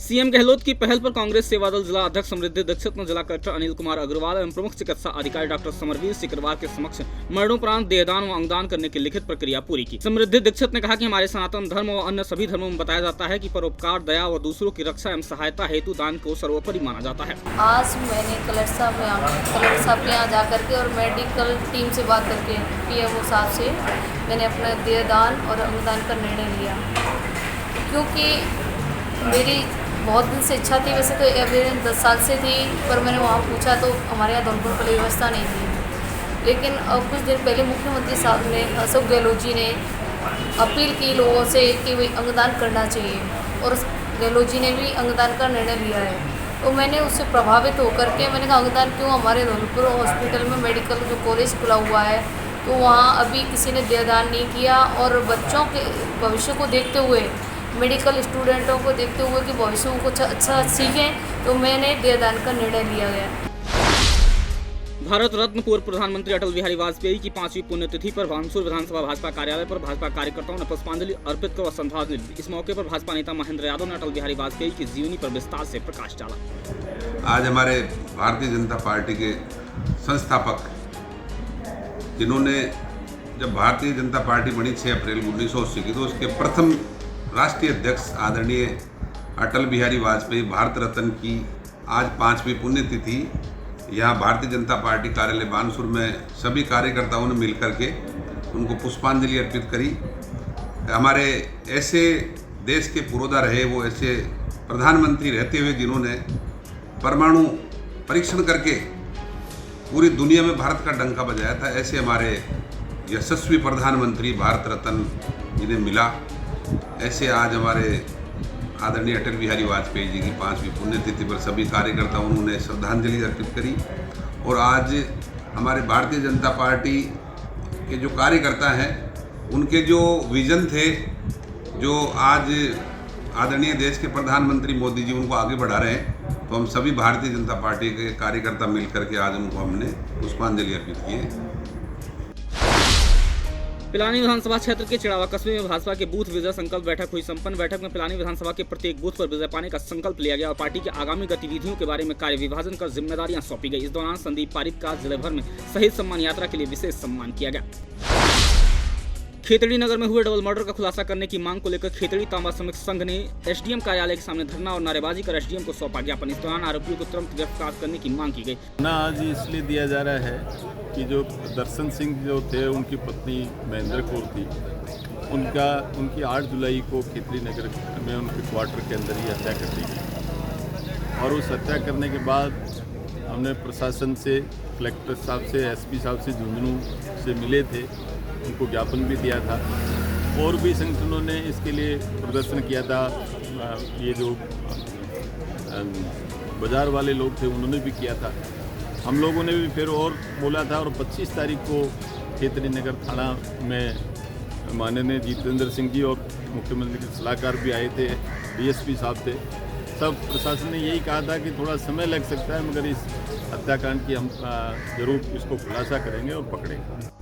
CM Gehlot की पहल पर कांग्रेस सेवा दल जिला अध्यक्ष समृद्धि दीक्षित ने जिला कलेक्टर अनिल कुमार अग्रवाल एवं प्रमुख चिकित्सा अधिकारी डॉक्टर समरवीर सिकरवार के समक्ष मरणोपरांत देहदान व अंगदान करने की लिखित प्रक्रिया पूरी की। समृद्धि दीक्षित ने कहा कि हमारे सनातन धर्म व अन्य सभी धर्मों में बताया जाता है कि परोपकार, दया व दूसरों की रक्षा एवं सहायता हेतु दान को सर्वोपरि माना जाता है। आज मैंने कलेक्टर साहब के यहाँ जा करके और मेडिकल टीम से बात करके पीएमओ साहब से मैंने अपना देहदान और अंगदान का निर्णय लिया, क्योंकि मेरी बहुत दिन से इच्छा थी। वैसे तो एवरेज 10 साल से थी, पर मैंने वहाँ पूछा तो हमारे यहाँ धौलपुर पर व्यवस्था नहीं थी। लेकिन अब कुछ दिन पहले मुख्यमंत्री साहब ने, अशोक गहलोत जी ने अपील की लोगों से कि भाई अंगदान करना चाहिए, और गहलोत जी ने भी अंगदान का निर्णय लिया है। तो मैंने उससे प्रभावित होकर के मैंने कहा अंगदान क्यों, हमारे धौलपुर हॉस्पिटल में मेडिकल जो कॉलेज खुला हुआ है तो वहाँ अभी किसी ने देहदान नहीं किया, और बच्चों के भविष्य को देखते हुए, मेडिकल स्टूडेंटों को देखते हुए कि भविष्य को कुछ अच्छा सीखें, तो मैंने देहदान का निर्णय लिया गया। भारत रत्न पूर्व प्रधानमंत्री अटल बिहारी वाजपेयी की 5वीं पुण्यतिथि पर बानसूर विधानसभा भाजपा कार्यालय पर भाजपा कार्यकर्ताओं ने पुष्पांजलि अर्पित कर श्रद्धांजलि दी। इस मौके पर भाजपा नेता महेंद्र यादव ने अटल बिहारी वाजपेयी की जीवनी पर विस्तार से प्रकाश डाला। आज हमारे भारतीय जनता पार्टी के संस्थापक, जिन्होंने जब भारतीय जनता पार्टी बनी 6 अप्रैल 1980 की, तो उसके प्रथम राष्ट्रीय अध्यक्ष आदरणीय अटल बिहारी वाजपेयी भारत रत्न की आज 5वीं पुण्यतिथि यहाँ भारतीय जनता पार्टी कार्यालय बानसूर में सभी कार्यकर्ताओं ने मिलकर के उनको पुष्पांजलि अर्पित करी। हमारे ऐसे देश के पुरोधा रहे, वो ऐसे प्रधानमंत्री रहते हुए जिन्होंने परमाणु परीक्षण करके पूरी दुनिया में भारत का डंका बजाया था, ऐसे हमारे यशस्वी प्रधानमंत्री भारत रत्न जिन्हें मिला। ऐसे आज हमारे आदरणीय अटल बिहारी वाजपेयी जी की 5वीं पुण्यतिथि पर सभी कार्यकर्ताओं ने श्रद्धांजलि अर्पित करी। और आज हमारे भारतीय जनता पार्टी के जो कार्यकर्ता हैं, उनके जो विजन थे, जो आज आदरणीय देश के प्रधानमंत्री मोदी जी उनको आगे बढ़ा रहे हैं, तो हम सभी भारतीय जनता पार्टी के कार्यकर्ता मिलकर के आज उनको हमने पुष्पांजलि अर्पित की है। पिलानी विधानसभा क्षेत्र के चिड़ावा कस्बे में भाजपा के बूथ विजय संकल्प बैठक हुई संपन्न। बैठक में पिलानी विधानसभा के प्रत्येक बूथ पर विजय पाने का संकल्प लिया गया और पार्टी की आगामी गतिविधियों के बारे में कार्य विभाजन कर जिम्मेदारियां सौंपी गई। इस दौरान संदीप पारिक का जिले भर में शहीद सम्मान यात्रा के लिए विशेष सम्मान किया गया। खेतड़ी नगर में हुए डबल मर्डर का खुलासा करने की मांग को लेकर खेतड़ी तांबा श्रमिक संघ ने एसडीएम कार्यालय के सामने धरना और नारेबाजी कर एसडीएम को सौंपा ज्ञापन। इस दौरान आरोपियों को तुरंत गिरफ्तार करने की मांग की गई। आज इसलिए दिया जा रहा है कि जो दर्शन सिंह जो थे, उनकी पत्नी महेंद्र कौर थी, उनकी 8 जुलाई को खेतड़ी नगर में उनके क्वार्टर के अंदर ही हत्या कर दी गई। और उस हत्या करने के बाद हमने प्रशासन से, कलेक्टर साहब से, एसपी साहब से, झुंझुनू से मिले थे, उनको ज्ञापन भी दिया था। और भी संगठनों ने इसके लिए प्रदर्शन किया था। ये जो बाज़ार वाले लोग थे उन्होंने भी किया था, हम लोगों ने भी फिर और बोला था। और 25 तारीख को खेतड़ी नगर थाना में माननीय जितेंद्र सिंह जी और मुख्यमंत्री के सलाहकार भी आए थे, डीएसपी साहब थे। सब प्रशासन ने यही कहा था कि थोड़ा समय लग सकता है, मगर इस हत्याकांड की हम जरूर इसको खुलासा करेंगे और पकड़ेंगे।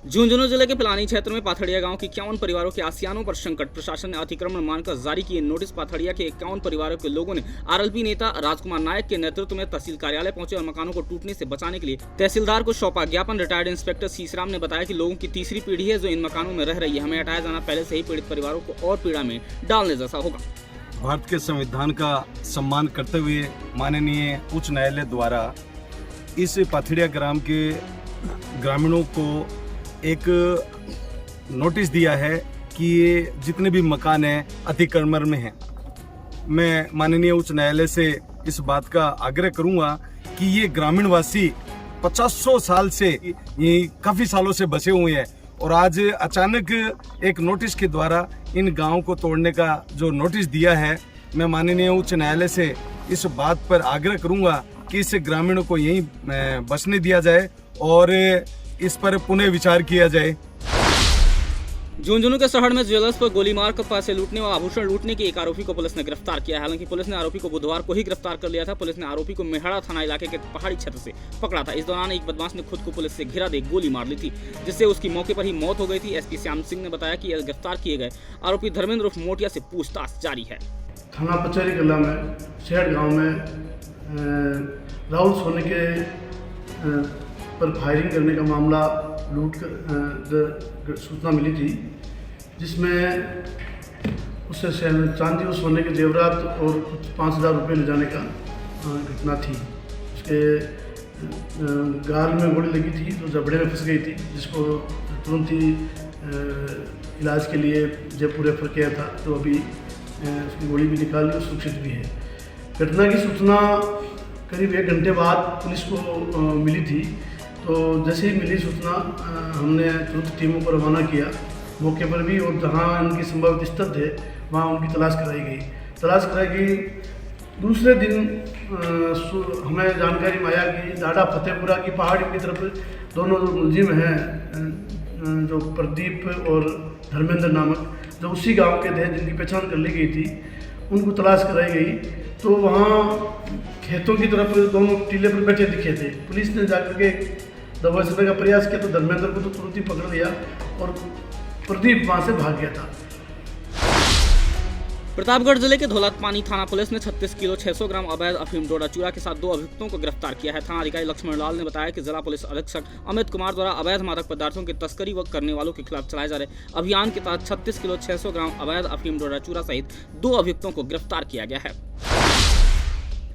झुंझुनू जिले के पिलानी क्षेत्र में पाथड़िया गांव के 51 परिवारों के आसियानों पर संकट। प्रशासन ने अतिक्रमण मानकर जारी किए नोटिस। पाथड़िया के 51 परिवारों के लोगों ने आरएलपी नेता राजकुमार नायक के नेतृत्व में तहसील कार्यालय पहुंचे और मकानों को टूटने से बचाने के लिए तहसीलदार को सौंपा ज्ञापन। रिटायर्ड इंस्पेक्टर सीसराम ने बताया कि लोगों की तीसरी पीढ़ी है जो इन मकानों में रह रही है। हमें हटाया जाना पहले से ही पीड़ित परिवारों को और पीड़ा में डालने जैसा होगा। भारत के संविधान का सम्मान करते हुए माननीय उच्च न्यायालय द्वारा इस पाथड़िया ग्राम के ग्रामीणों को एक नोटिस दिया है कि ये जितने भी मकान हैं अतिक्रमण में हैं। मैं माननीय उच्च न्यायालय से इस बात का आग्रह करूंगा कि ये ग्रामीण वासी 50 साल से ये काफ़ी सालों से बसे हुए हैं, और आज अचानक एक नोटिस के द्वारा इन गांवों को तोड़ने का जो नोटिस दिया है, मैं माननीय उच्च न्यायालय से इस बात पर आग्रह करूंगा कि इस ग्रामीणों को यहीं बसने दिया जाए और इस पर पुनः विचार किया जाए। झुंझुनू के शहर में ज्वेलर्स पर गोली मार कर पैसे लूटने व आभूषण लूटने के एक आरोपी को पुलिस ने गिरफ्तार किया। हालांकि पुलिस ने आरोपी को बुधवार को ही गिरफ्तार कर लिया था। पुलिस ने आरोपी को मेहड़ा थाना इलाके के पहाड़ी क्षेत्र से पकड़ा था। इस दौरान एक बदमाश ने खुद को पुलिस से घिरा दे गोली मार ली थी, जिससे उसकी मौके पर ही मौत हो गई थी। एसपी श्याम सिंह ने बताया कि गिरफ्तार किए गए आरोपी धर्मेंद्र उर्फ मोटिया से पूछताछ जारी है। थाना पचौरी कला में शेड़ गांव में राहुल सोनी के पर फायरिंग करने का मामला लूट कर सूचना मिली थी, जिसमें उससे चांदी और सोने के जेवरात और कुछ 5,000 रुपये ले जाने का घटना थी। उसके गाल में गोली लगी थी तो जबड़े में फंस गई थी, जिसको तुरंत ही इलाज के लिए जयपुर रेफर किया था, तो अभी उसकी गोली भी निकाली और सुरक्षित भी है। घटना की सूचना करीब 1 घंटे बाद पुलिस को मिली थी, तो जैसे ही मिली सूचना हमने तुरंत टीमों को रवाना किया मौके पर भी, और जहां उनकी संभावित स्थल थे वहां उनकी तलाश कराई गई। दूसरे दिन हमें जानकारी में आया कि डाडा फतेहपुरा की पहाड़ी की तरफ दोनों जो मुलजिम हैं, जो प्रदीप और धर्मेंद्र नामक, जो उसी गांव के थे जिनकी पहचान कर ली गई थी, उनको तलाश कराई गई। तो वहाँ खेतों की तरफ दोनों टीले पर बैठे दिखे थे। पुलिस ने जाकर के दबोचने का प्रयास किया तो धर्मेंद्र को तो तुरंत ही पकड़ लिया और प्रदीप वहाँ से भाग गया था। प्रतापगढ़ जिले के धौलतपानी थाना पुलिस ने 36 किलो 600 ग्राम अवैध अफीम डोडा चूरा के साथ 2 अभियुक्तों को गिरफ्तार किया है। थाना अधिकारी लक्ष्मण लाल ने बताया कि जिला पुलिस अधीक्षक अमित कुमार द्वारा अवैध मादक पदार्थों की तस्करी व करने वालों के खिलाफ चलाए जा रहे अभियान के तहत 36 किलो 600 ग्राम अवैध अफीम डोडा चूरा सहित 2 अभियुक्तों को गिरफ्तार किया गया है।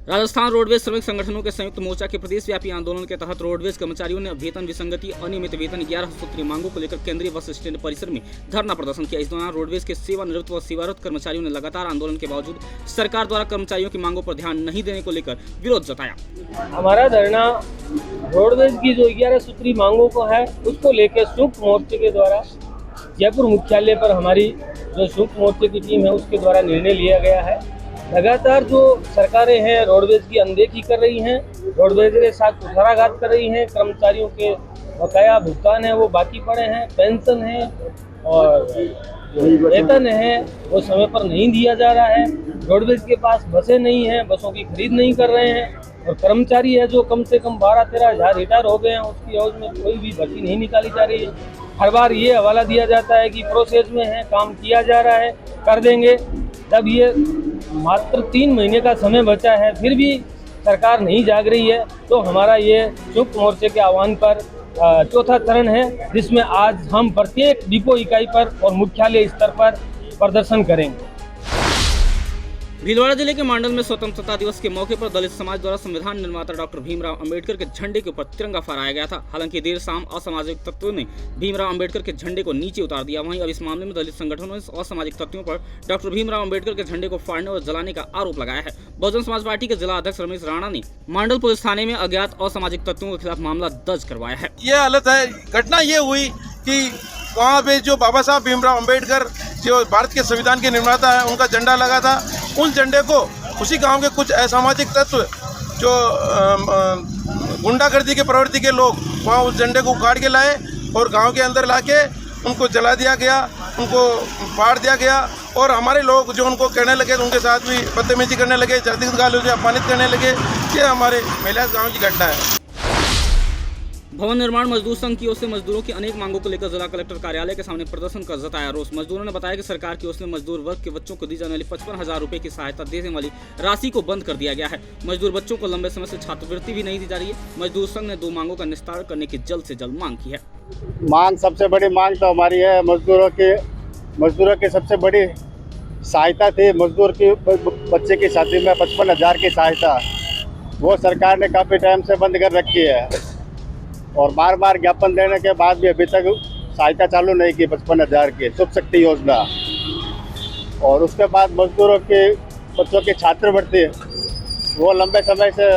राजस्थान रोडवेज श्रमिक संगठनों के संयुक्त मोर्चा के प्रदेश व्यापी आंदोलन के तहत रोडवेज कर्मचारियों ने वेतन विसंगति, अनियमित वेतन, 11 सूत्रीय मांगों को लेकर केंद्रीय बस स्टैंड परिसर में धरना प्रदर्शन किया। इस दौरान रोडवेज के सेवानिवृत्त व सेवारत कर्मचारियों ने लगातार आंदोलन के बावजूद सरकार द्वारा कर्मचारियों की मांगों पर ध्यान नहीं देने को लेकर विरोध जताया। हमारा धरना रोडवेज की जो 11 सूत्रीय मांगों को है उसको लेकर संयुक्त मोर्चे के द्वारा जयपुर मुख्यालय पर हमारी जो संयुक्त मोर्चे की टीम है उसके द्वारा निर्णय लिया गया है। लगातार जो सरकारें हैं रोडवेज की अनदेखी कर रही हैं, रोडवेज के साथ कुठाराघात कर रही हैं, कर्मचारियों के बकाया भुगतान है वो बाकी पड़े हैं, पेंशन है और वेतन है वो समय पर नहीं दिया जा रहा है। रोडवेज के पास बसें नहीं हैं, बसों की खरीद नहीं कर रहे हैं और कर्मचारी है जो कम से कम 12-13 हज़ार रिटायर हो गए हैं, उसकी एवज में कोई भी भर्ती नहीं निकाली जा रही है। हर बार ये हवाला दिया जाता है कि प्रोसेस में है, काम किया जा रहा है, कर देंगे। जब ये मात्र 3 महीने का समय बचा है फिर भी सरकार नहीं जाग रही है, तो हमारा ये संयुक्त मोर्चे के आह्वान पर 4था चरण है, जिसमें आज हम प्रत्येक डिपो इकाई पर और मुख्यालय स्तर पर प्रदर्शन करेंगे। भीलवाड़ा जिले के मांडल में स्वतंत्रता दिवस के मौके पर दलित समाज द्वारा संविधान निर्माता डॉक्टर भीमराव अंबेडकर के झंडे के ऊपर तिरंगा फहराया गया था। हालांकि देर शाम असामाजिक तत्वों ने भीमराव अंबेडकर के झंडे को नीचे उतार दिया। वहीं अब इस मामले में दलित संगठनों ने असामाजिक तत्वों पर डॉक्टर भीमराव अंबेडकर के झंडे को फाड़ने और जलाने का आरोप लगाया है। बहुजन समाज पार्टी के जिला अध्यक्ष रमेश राणा ने मांडल पुलिस थाने में अज्ञात असामाजिक तत्वों के खिलाफ मामला दर्ज करवाया है। ये हालत है, घटना ये हुई कि वहाँ पे जो बाबा साहब भीमराव अंबेडकर जो भारत के संविधान के निर्माता है उनका झंडा लगा था। उस झंडे को उसी गांव के कुछ असामाजिक तत्व जो गुंडागर्दी के प्रवृत्ति के लोग वहाँ उस झंडे को उखाड़ के लाए और गांव के अंदर लाके उनको जला दिया गया, उनको फाड़ दिया गया और हमारे लोग जो उनको कहने लगे उनके साथ भी बदतमीजी करने लगे, जातिगत गालियों से अपमानित करने लगे। ये हमारे महिला गाँव की घटना है। भवन निर्माण मजदूर संघ की ओर से मजदूरों की अनेक मांगों को लेकर जिला कलेक्टर कार्यालय के सामने प्रदर्शन कर जताया रोष। मजदूरों ने बताया कि सरकार की ओर से मजदूर वर्ग के बच्चों को दी जाने वाली 55,000 रुपए की सहायता देने वाली राशि को बंद कर दिया गया है। मजदूर बच्चों को लंबे समय से छात्रवृत्ति भी नहीं दी जा रही है। मजदूर संघ ने 2 मांगों का निस्तारण करने की जल्द से जल्द मांग की है। मांग सबसे बड़ी मांग तो हमारी है मजदूरों की सबसे बड़ी सहायता थी। मजदूर की बच्चे की शादी में 55,000 की सहायता वो सरकार ने काफ़ी टाइम से बंद कर रखी है और बार बार ज्ञापन देने के बाद भी अभी तक सहायता चालू नहीं की 55,000 की शुभ शक्ति योजना। और उसके बाद मजदूरों के बच्चों की छात्रवृत्ति वो लंबे समय से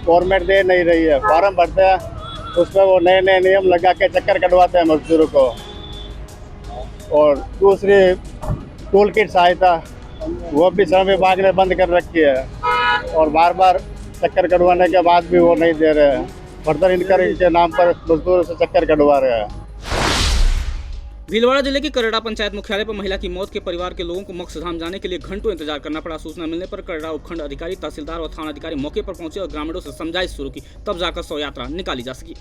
गवर्नमेंट दे नहीं रही है। फॉर्म भरते हैं उसमें वो नए नए नियम लगा के चक्कर कटवाते हैं मजदूरों को। और दूसरी टूल किट सहायता वो भी श्रम विभाग ने बंद कर रखी है और बार बार चक्कर कटवाने के बाद भी वो नहीं दे रहे हैं। फर्दर इनकम के नाम पर मजदूरों से चक्कर कटवा रहे हैं। भीलवाड़ा जिले की करड़ा पंचायत मुख्यालय पर महिला की मौत के परिवार के लोगों को मोक्षधाम जाने के लिए घंटों इंतजार करना पड़ा। सूचना मिलने पर करड़ा उपखंड अधिकारी, तहसीलदार और थाना अधिकारी मौके पर पहुंचे और ग्रामीणों से समझाइश शुरू की, तब जाकर शव यात्रा निकाली जा सकी।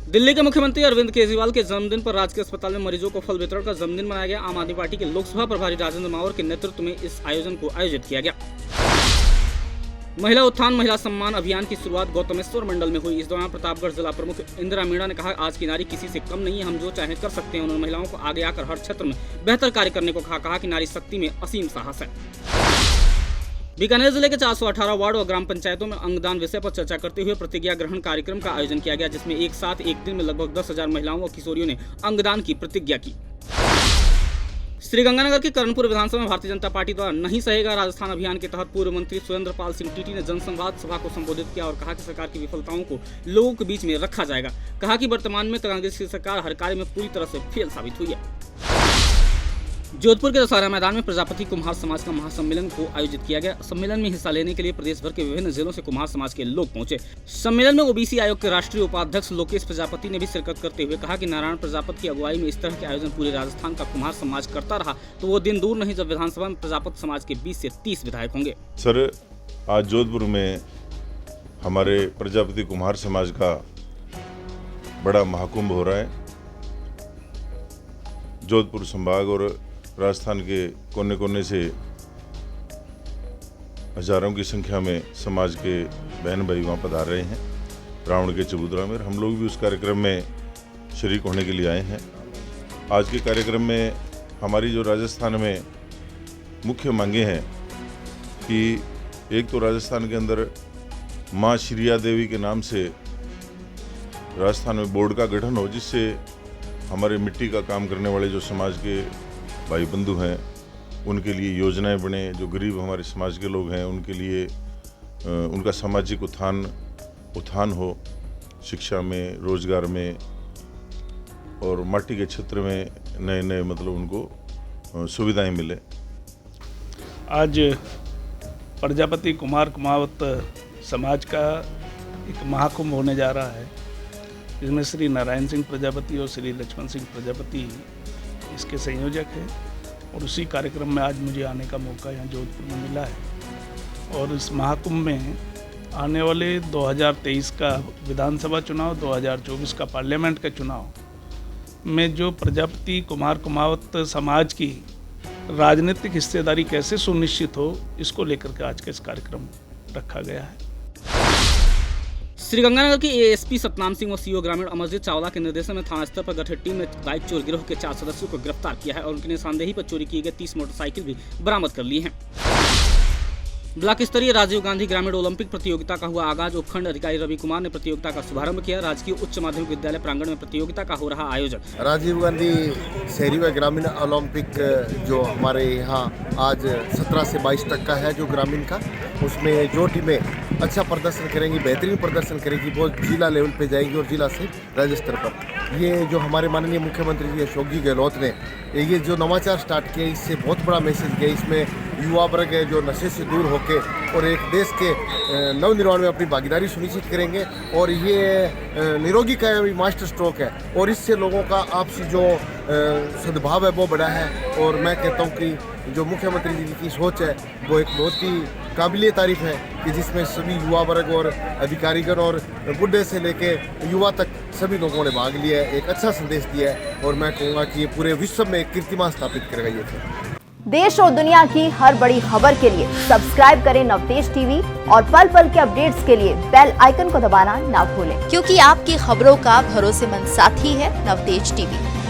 दिल्ली के मुख्यमंत्री अरविंद केजरीवाल के जन्मदिन पर राजकीय अस्पताल में मरीजों को फल वितरण का जन्मदिन मनाया गया। आम आदमी पार्टी के लोकसभा प्रभारी राजेंद्र मावर के नेतृत्व में इस आयोजन को आयोजित किया गया। महिला उत्थान महिला सम्मान अभियान की शुरुआत गौतमेश्वर मंडल में हुई। इस दौरान प्रतापगढ़ जिला प्रमुख इंदिरा मीणा ने कहा, आज की नारी किसी से कम नहीं है, हम जो चाहें कर सकते हैं। उन्होंने महिलाओं को आगे आकर हर क्षेत्र में बेहतर कार्य करने को कहा कि नारी शक्ति में असीम साहस है। बीकानेर जिले के 418 वार्ड और ग्राम पंचायतों में अंगदान विषय पर चर्चा करते हुए प्रतिज्ञा ग्रहण कार्यक्रम का आयोजन किया गया, जिसमें एक साथ एक दिन में लगभग 10,000 महिलाओं और किशोरियों ने अंगदान की प्रतिज्ञा की। श्रीगंगानगर के करणपुर विधानसभा में भारतीय जनता पार्टी द्वारा नहीं सहेगा राजस्थान अभियान के तहत पूर्व मंत्री सुरेंद्र पाल सिंह टीटी ने जनसंवाद सभा को संबोधित किया और कहा कि सरकार की विफलताओं को लोगों के बीच में रखा जाएगा। कहा कि वर्तमान में कांग्रेस की सरकार हर कार्य में पूरी तरह से फेल साबित हुई है। जोधपुर के दशहरा मैदान में प्रजापति कुम्हार समाज का महासम्मेलन को आयोजित किया गया। सम्मेलन में हिस्सा लेने के लिए प्रदेश भर के विभिन्न जिलों से कुम्हार समाज के लोग पहुंचे। सम्मेलन में ओबीसी आयोग के राष्ट्रीय उपाध्यक्ष लोकेश प्रजापति ने भी शिरकत करते हुए कहा कि नारायण प्रजापति की अगुवाई में इस तरह के आयोजन पूरे राजस्थान का कुम्हार समाज करता रहा तो वो दिन दूर नहीं जब विधानसभा में प्रजापति समाज के 20 से 30 विधायक होंगे। सर, आज जोधपुर में हमारे प्रजापति कुम्हार समाज का बड़ा महाकुंभ हो रहा है। जोधपुर संभाग और राजस्थान के कोने कोने से हजारों की संख्या में समाज के बहन भाई वहाँ पधार रहे हैं रावण के चबूतरा में। हम लोग भी उस कार्यक्रम में शरीक होने के लिए आए हैं। आज के कार्यक्रम में हमारी जो राजस्थान में मुख्य मांगे हैं कि एक तो राजस्थान के अंदर माँ श्रिया देवी के नाम से राजस्थान में बोर्ड का गठन हो, जिससे हमारे मिट्टी का काम करने वाले जो समाज के भाई बंधु हैं उनके लिए योजनाएं बने। जो गरीब हमारे समाज के लोग हैं उनके लिए उनका सामाजिक उत्थान हो, शिक्षा में, रोजगार में और माटी के क्षेत्र में नए नए मतलब उनको सुविधाएं मिले। आज प्रजापति कुमार कुमावत समाज का एक महाकुंभ होने जा रहा है, जिसमें श्री नारायण सिंह प्रजापति और श्री लक्ष्मण सिंह प्रजापति इसके संयोजक है। और उसी कार्यक्रम में आज मुझे आने का मौका यहाँ जोधपुर में मिला है। और इस महाकुंभ में आने वाले 2023 का विधानसभा चुनाव, 2024 का पार्लियामेंट का चुनाव में जो प्रजापति कुमार कुमावत समाज की राजनीतिक हिस्सेदारी कैसे सुनिश्चित हो, इसको लेकर के आज का इस कार्यक्रम रखा गया है। श्रीगंगानगर के एएसपी सतनाम सिंह और सीओ ग्रामीण अमरजीत चावला के निर्देशन में थाना स्तर पर गठित टीम ने बाइक चोर गिरोह के 4 सदस्यों को गिरफ्तार किया है और उनकी निशानदेही पर चोरी किए गए 30 मोटरसाइकिल भी बरामद कर ली हैं। ब्लॉक स्तरीय राजीव गांधी ग्रामीण ओलंपिक प्रतियोगिता का हुआ आगाज। उपखंड अधिकारी रवि कुमार ने प्रतियोगिता का शुभारंभ किया। राजकीय उच्च माध्यमिक विद्यालय प्रांगण में प्रतियोगिता का हो रहा आयोजन। राजीव गांधी शहरी व ग्रामीण ओलंपिक जो हमारे यहाँ आज 17 से 22 तक का है जो ग्रामीण का, उसमें जो टीमें अच्छा प्रदर्शन करेंगी, बेहतरीन प्रदर्शन करेंगी, वो जिला लेवल पे जाएंगी और जिला से राज्य स्तर पर। ये जो हमारे माननीय मुख्यमंत्री जी अशोक जी गहलोत ने ये जो नवाचार स्टार्ट किया, इससे बहुत बड़ा मैसेज गया। इसमें युवा वर्ग है जो नशे से दूर होके और एक देश के नवनिर्माण में अपनी भागीदारी सुनिश्चित करेंगे। और ये निरोगी कायमी मास्टर स्ट्रोक है और इससे लोगों का आपसी जो सद्भाव है वो बढ़ा है। और मैं कहता हूँ कि जो मुख्यमंत्री जी की सोच है वो एक बहुत ही काबिले तारीफ है कि जिसमें सभी युवा वर्ग और अधिकारीगण और बुढ़े से लेके युवा तक सभी लोगों ने भाग लिया है, एक अच्छा संदेश दिया है। और मैं कहूँगा कि ये पूरे विश्व में एक कीर्तिमान स्थापित करेगा ये फिल्म। देश और दुनिया की हर बड़ी खबर के लिए सब्सक्राइब करें नवतेज टीवी और पल पल के अपडेट्स के लिए बेल आइकन को दबाना ना भूलें, क्योंकि आपकी खबरों का भरोसेमंद साथी है नवतेज टीवी।